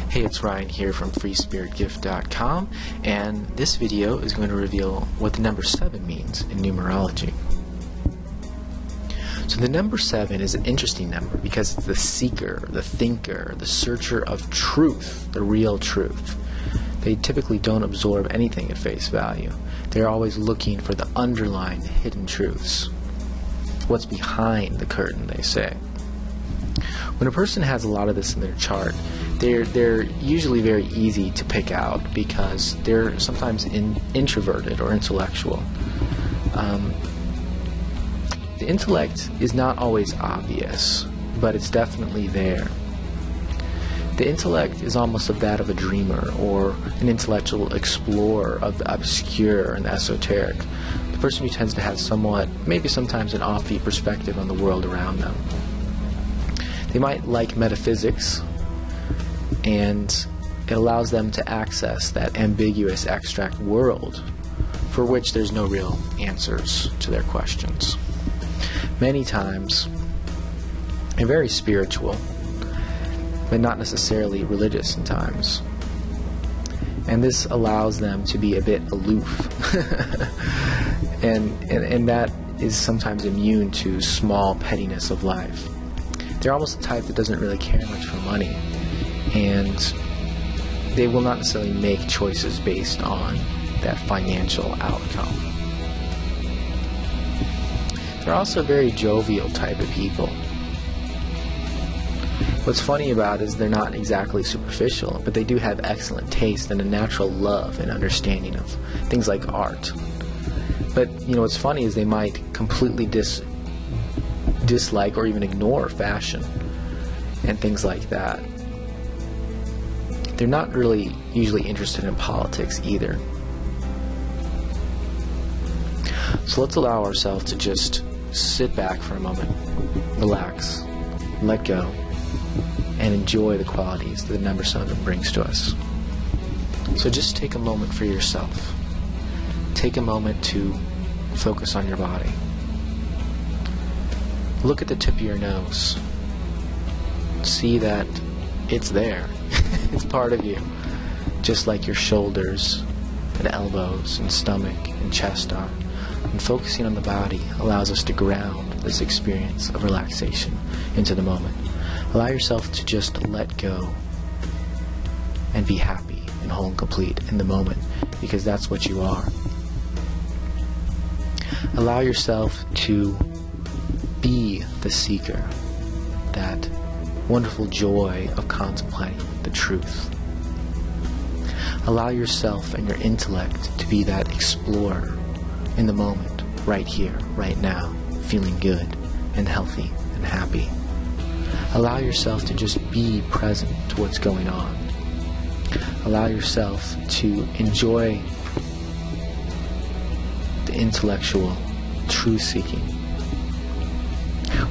Hey, it's Ryan here from freespiritgift.com, and this video is going to reveal what the number 7 means in numerology. So the number 7 is an interesting number because it's the seeker, the thinker, the searcher of truth, the real truth. They typically don't absorb anything at face value. They're always looking for the underlying hidden truths. What's behind the curtain, they say. When a person has a lot of this in their chart, they're usually very easy to pick out because they're sometimes introverted or intellectual. The intellect is not always obvious, but it's definitely there. The intellect is almost of that of a dreamer or an intellectual explorer of the obscure and the esoteric. The person who tends to have somewhat, maybe sometimes an offbeat perspective on the world around them. They might like metaphysics, and it allows them to access that ambiguous abstract world for which there's no real answers to their questions. Many times they're very spiritual, but not necessarily religious in times. And this allows them to be a bit aloof. and that is sometimes immune to small pettiness of life. They're almost the type that doesn't really care much for money, and they will not necessarily make choices based on that financial outcome. They're also a very jovial type of people. What's funny about it is they're not exactly superficial, but they do have excellent taste and a natural love and understanding of things like art. But what's funny is they might completely dislike or even ignore fashion and things like that. They're not really usually interested in politics either. So let's allow ourselves to just sit back for a moment, relax, let go, and enjoy the qualities that the number 7 brings to us. So just take a moment for yourself. Take a moment to focus on your body. Look at the tip of your nose. See that it's there. It's part of you. Just like your shoulders and elbows and stomach and chest are. And focusing on the body allows us to ground this experience of relaxation into the moment. Allow yourself to just let go and be happy and whole and complete in the moment, because that's what you are. Allow yourself to be the seeker, that wonderful joy of contemplating the truth. Allow yourself and your intellect to be that explorer in the moment, right here, right now, feeling good and healthy and happy. Allow yourself to just be present to what's going on. Allow yourself to enjoy the intellectual truth-seeking.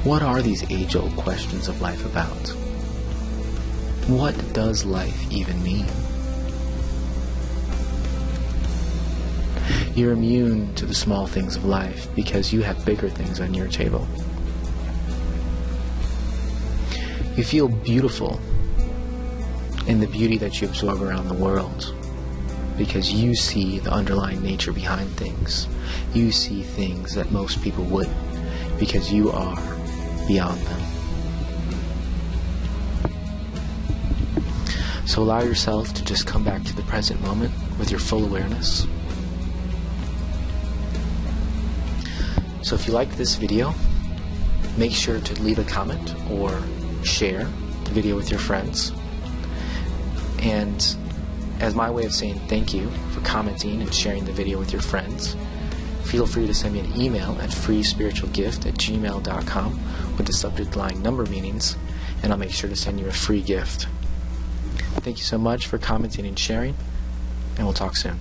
What are these age-old questions of life about? What does life even mean? You're immune to the small things of life because you have bigger things on your table. You feel beautiful in the beauty that you absorb around the world because you see the underlying nature behind things. You see things that most people wouldn't because you are beyond them. So allow yourself to just come back to the present moment with your full awareness. So if you like this video, make sure to leave a comment or share the video with your friends. And as my way of saying thank you for commenting and sharing the video with your friends, feel free to send me an email at freespiritualgift@gmail.com with the subject line number meanings, and I'll make sure to send you a free gift. Thank you so much for commenting and sharing, and we'll talk soon.